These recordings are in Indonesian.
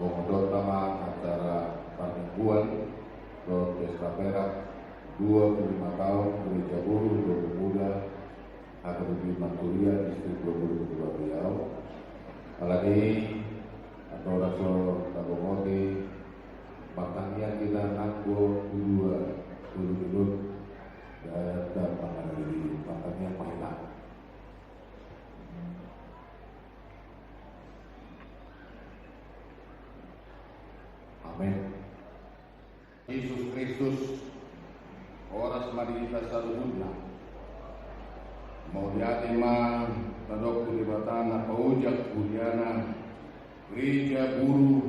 Pengudotama acara perningguan Pesta Perak 25 tahun Gereja Buruh dan Pemuda Akademi Manturia Distrik Bogor Riau. Alani atau Rasul Tabongote makanya kita nanggo dua dulu dan pangan diri makanya pahala. Amin. Yesus Kristus oras marita saluhudna mau diatima tadok kelibatan paujak budiana Gereja Buruh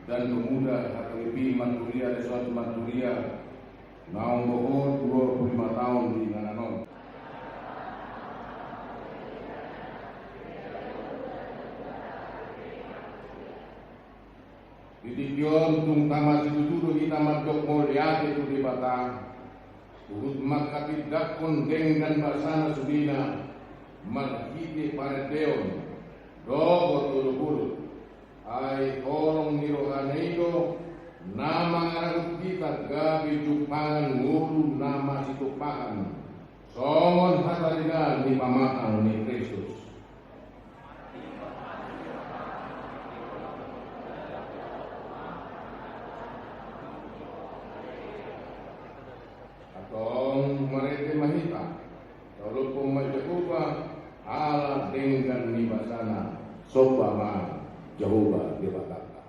dan Pemuda Akademi Manturia Resort Manturia naung bohong 25 tahun di Ngananon. Ditikyon tung tamat situtudo kita madok moliate tu di batang urut makatidak kondeng dan basana subina margite paredeon dogo tulu ay korong nirohaneido nama ngarang kita gabi jupangan ngulu nama situpahan somon hatarigan ni pamakang ni Kristus. Atong marete mahita kalau pemajakuba ala dengan nibasana sobama Jehovah di Bataka.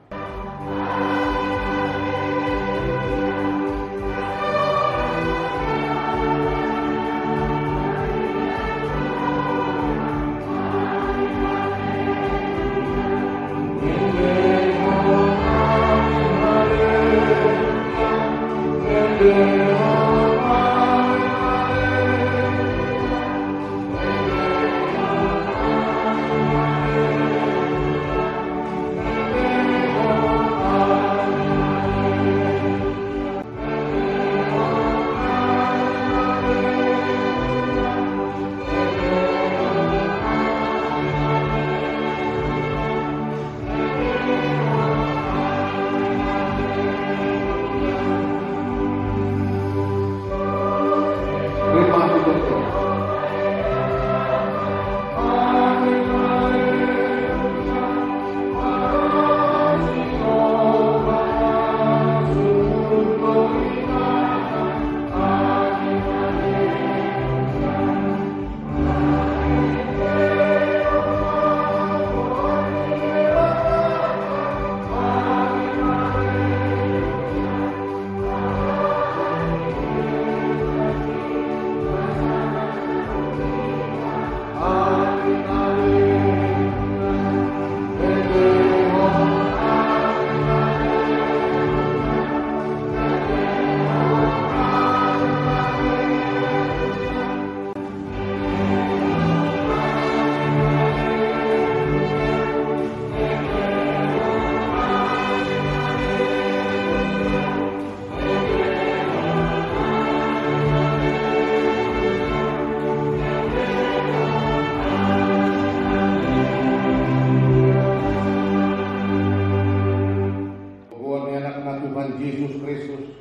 Yesus Kristus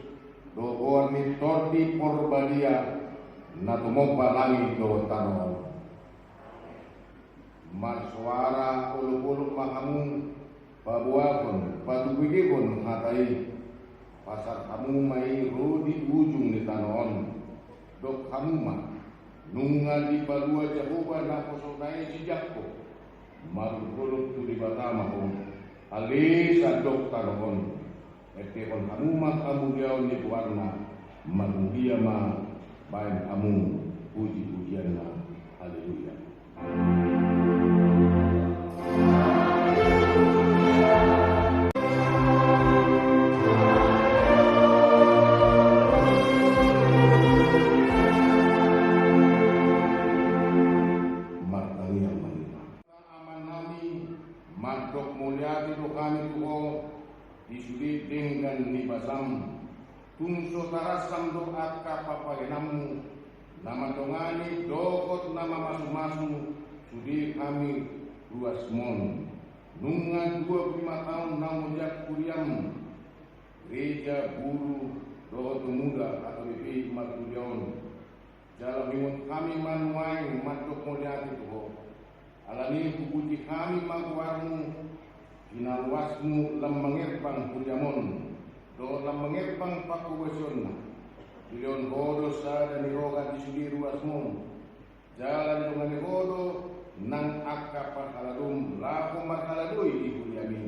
doon ni torti porbadia na tumogba langit do tanon marsuara ulu-ulu mahamung pabuakon patubigikon hatai pasar kamu mai rudi ujung ni tanon dok kamu ma nunga di balua Jehovah na posodai sijakko maruluk tu di batama ko alisa dok tanon Ekon kamu mak kamu jauh ni warna manusia ma baik kamu puji-pujian na haleluya. Martalia Maria. Aman nami madok mulia itu kami tuh disudi dengan nibasam tungso tarasam doa kapapagenamu nama dongani dokot nama masu-masu sudi kami luas mon nungan 25 tahun namun gereja guru doa pemuda atau BP Martulion dalam imut kami manuai matuk mulyati Tuhan alani kupuji kami magwarmu inaluasmu lam mengerbang punyamon do lam mengerbang pakubasion bilion hodo sa dan iroga di sudi ruasmu jalan dengan hodo nang akka parhaladum laku marhaladui di kuliami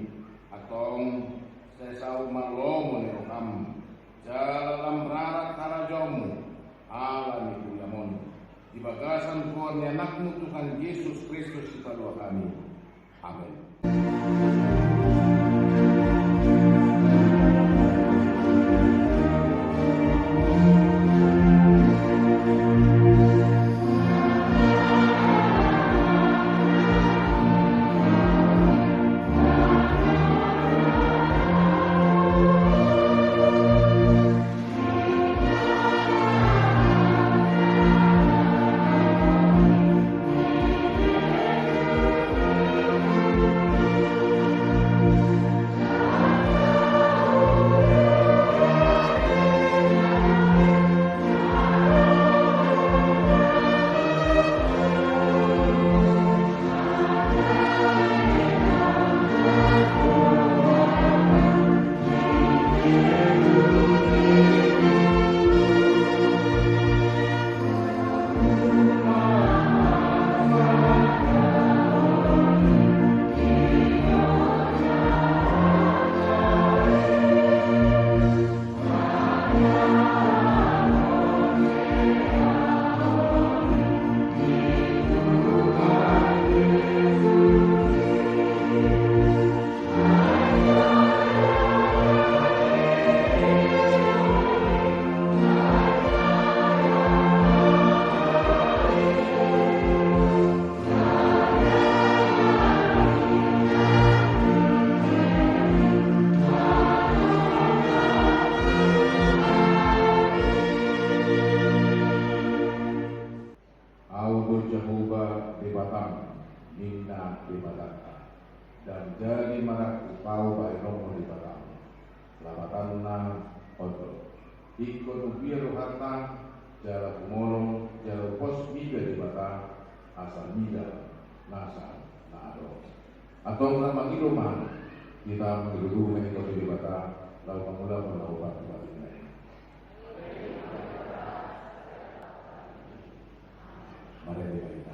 atong sesau malomo nerokam jalan rarat karajomu alami kuliamon di bagasan Tuhan anakmu Tuhan Yesus Kristus kita doa kami. Amin. Dan jadi marak upau bai romo di batang lamatan nang odo ikut biru harta jala kumolong jala pos miga di batang asal miga nasa nado atau nama kiloman kita mengerudu mengikut di batang lalu pemula melakukan kembali mari kita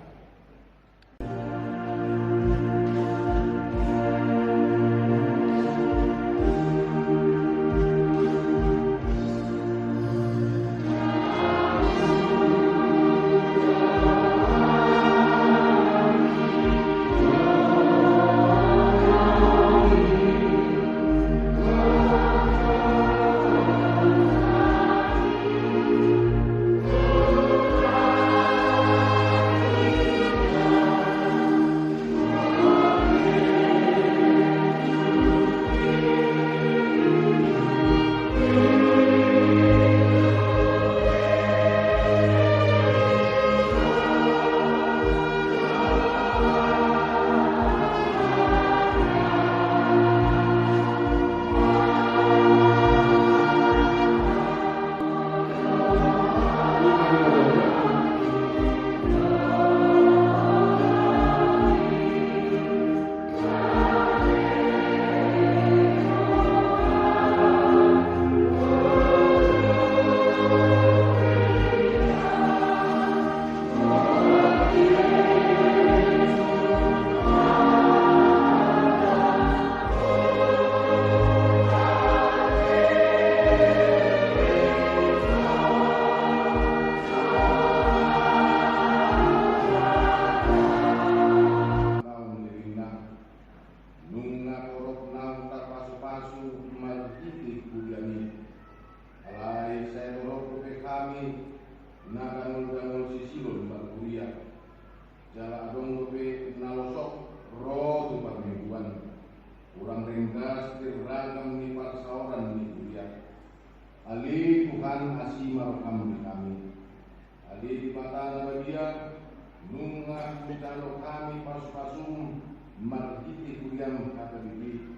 Margiti kuliam kata bibi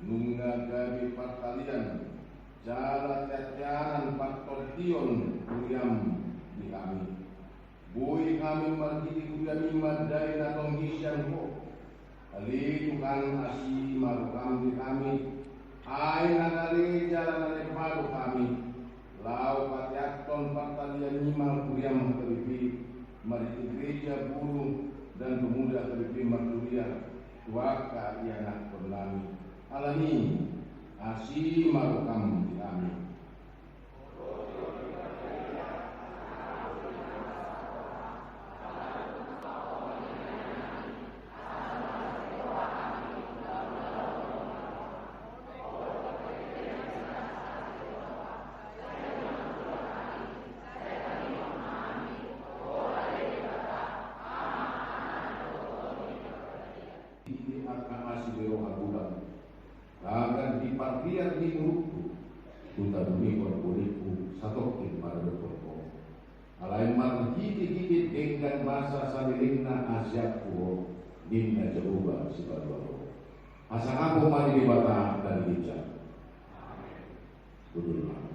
nunga gabi partalian Jala tiatianan pattortion kuriam di kami. Bui kami margiti kuriam imadai na tonggisyan ko. Ali tukang asi marukam di kami. Ay nangali jala nanepado kami. Lau patiakton patalian nyimal kuriam kebibi. Mariti gereja bulu dan pemuda kebibi marturia. Tuaka ianak pernami. Alami asi marukam di kami. Agar dipartian di muruku, tuta dumi korporiku satokin para berkorpo. Alain margiti-giti dengan masa sabirinna asyakku dinna jaruba sibadwaro. Asa aku mari dibata dan bijak. Amin.